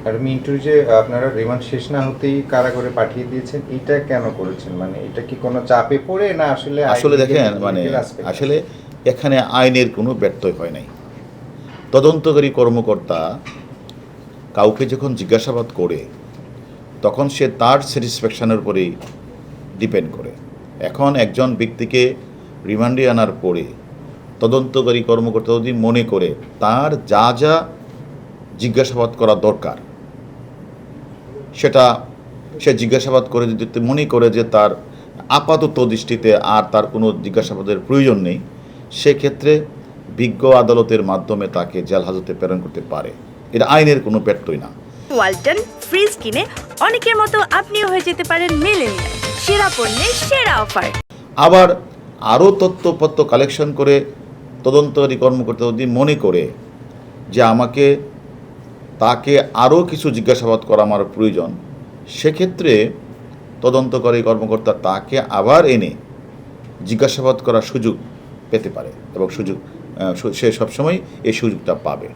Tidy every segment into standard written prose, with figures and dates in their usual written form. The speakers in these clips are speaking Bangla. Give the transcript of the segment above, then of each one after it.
আর মিন্টুর যে আপনারা রিমান্ড শেষ না হতেই কারাগারে পাঠিয়ে দিয়েছেন, এটা কেন করেছেন? মানে এটা কি কোনো চাপে পড়ে, না আসলে আসলে আইনি দেখেন, মানে legal aspect আছে? আসলে এখানে আইনের কোনো ব্যত্যয় হয় নাই। তদন্তকারী কর্মকর্তা কাউকে যখন জিজ্ঞাসাবাদ করে তখন সে তার স্যাটিসফ্যাকশনের উপরেই ডিপেন্ড করে। এখন একজন ব্যক্তিকে রিমান্ডে আনার পরে তদন্তকারী কর্মকর্তা যদি মনে করে তার যা যা জিজ্ঞাসাবাদ করা দরকার সেটা সে জিজ্ঞাসাবাদ করে, যদি মনে করে যে তার আপাতত দৃষ্টিতে আর তার কোনো জিজ্ঞাসাবাদের প্রয়োজন নেই, সেক্ষেত্রে বিজ্ঞ আদালতের মাধ্যমে তাকে জেল হাজতে প্রেরণ করতে পারে। এটা আইনের কোনো ব্যত্যয় না। ওয়ালটন ফ্রিজ কিনে অনেকের মতো আপনিও হয়ে যেতে পারেন মিলেনিয়াল। সেরা পণ্যের সেরা অফার। আবার আরও তথ্যপত্র কালেকশন করে তদন্তকারী কর্মকর্তা যদি মনে করে যে তাকে আরও কিছু জিজ্ঞাসাবাদ করা আমার প্রয়োজন, সেক্ষেত্রে তদন্তকারী কর্মকর্তা তাকে আবার এনে জিজ্ঞাসাবাদ করার সুযোগ পেতে পারে এবং সে সবসময় এই সুযোগটা পাবে।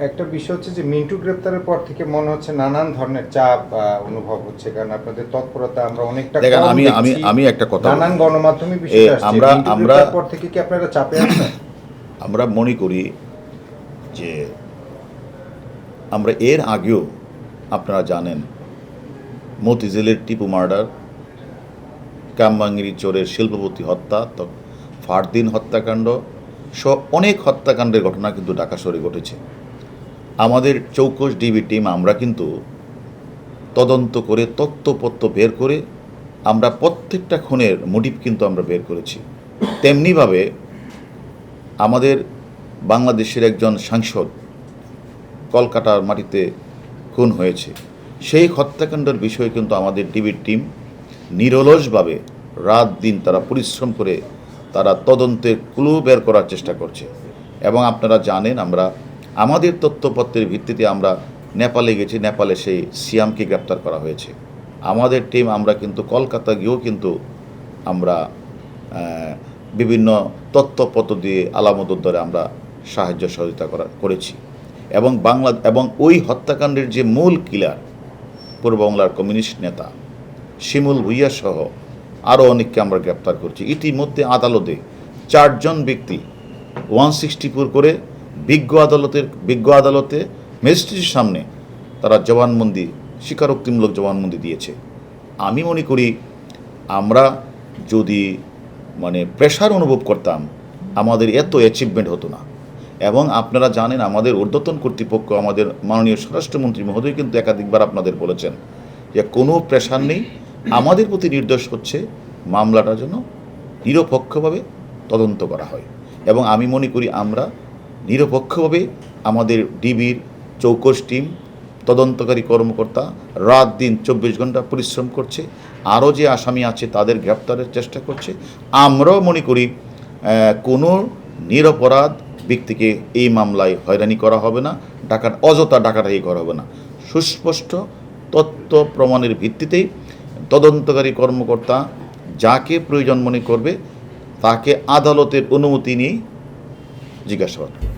একটা বিষয় হচ্ছে যে মিন্টু গ্রেপ্তারের পর থেকে মনে হচ্ছে নানান ধরনের চাপ অনুভব হচ্ছে, কারণ আপনাদের তৎপরতা আমরা অনেকটা দেখেন, কম আমি আমি দেখছি। আমি একটা কথা নানান বলি। গণমাধ্যমে বিষয়টা আসছে। আমরা মিন্টু আমরা গ্রেপ্তারের পর থেকে কি আপনারা চাপে আছেন? আমরা মনে করি যে আমরা এর আগেও, আপনারা জানেন, মতিঝিলের টিপু মার্ডার, কামবাঙ্গিরি চোরের শিল্পপতি হত্যা, ফারদিন হত্যাকাণ্ড সহ অনেক হত্যাকাণ্ডের ঘটনা কিন্তু ঢাকা শহরে ঘটেছে। আমাদের চৌকস ডিবি টিম আমরা কিন্তু তদন্ত করে তথ্যপত্র বের করে আমরা প্রত্যেকটা খুনের মোটিভ কিন্তু আমরা বের করেছি। তেমনিভাবে আমাদের বাংলাদেশের একজন সাংসদ কলকাতার মাটিতে খুন হয়েছে, সেই হত্যাকাণ্ডের বিষয়ে কিন্তু আমাদের ডিবির টিম নিরলসভাবে রাত দিন তারা পরিশ্রম করে তারা তদন্তের ক্লু বের করার চেষ্টা করছে। এবং আপনারা জানেন, আমাদের তথ্যপত্রের ভিত্তিতে আমরা নেপালে গেছি, নেপালে সেই সিয়ামকে গ্রেপ্তার করা হয়েছে। আমাদের টিম আমরা কিন্তু কলকাতা গিয়েও কিন্তু আমরা বিভিন্ন তথ্যপত্র দিয়ে আলামতদ্দরে আমরা সাহায্য সহযোগিতা করেছি। এবং ওই হত্যাকাণ্ডের যে মূল কিলার, পূর্ব বাংলার কমিউনিস্ট নেতা শিমুল ভুইয়া সহ আরও অনেককে আমরা গ্রেপ্তার করছি। ইতিমধ্যে আদালতে 4 জন ব্যক্তি 164 করে বিজ্ঞ আদালতে ম্যাজিস্ট্রেটের সামনে তারা জবানবন্দি, স্বীকারোক্তিমূলক জবানবন্দি দিয়েছে। আমি মনে করি আমরা যদি প্রেশার অনুভব করতাম, আমাদের এত অ্যাচিভমেন্ট হতো না। এবং আপনারা জানেন, আমাদের ঊর্ধ্বতন কর্তৃপক্ষ, আমাদের মাননীয় স্বরাষ্ট্রমন্ত্রী মহোদয় কিন্তু একাধিকবার আপনাদের বলেছেন যে কোনো প্রেশার নেই, আমাদের প্রতি নির্দেশ হচ্ছে মামলাটার জন্য নিরপেক্ষভাবে তদন্ত করা হয়। এবং আমি মনে করি আমরা নিরপেক্ষভাবে আমাদের ডিবির চৌকস টিম, তদন্তকারী কর্মকর্তা রাত দিন 24 ঘন্টা পরিশ্রম করছে, আরও যে আসামি আছে তাদের গ্রেপ্তারের চেষ্টা করছে। আমরাও মনে করি কোনো নিরপরাধ ব্যক্তিকে এই মামলায় হয়রানি করা হবে না, অযথা ডাকাডাকি করা হবে না। সুস্পষ্ট তথ্য প্রমাণের ভিত্তিতেই তদন্তকারী কর্মকর্তা যাকে প্রয়োজন মনে করবে তাকে আদালতের অনুমতি নিয়ে জিজ্ঞাসাবাদ করবে।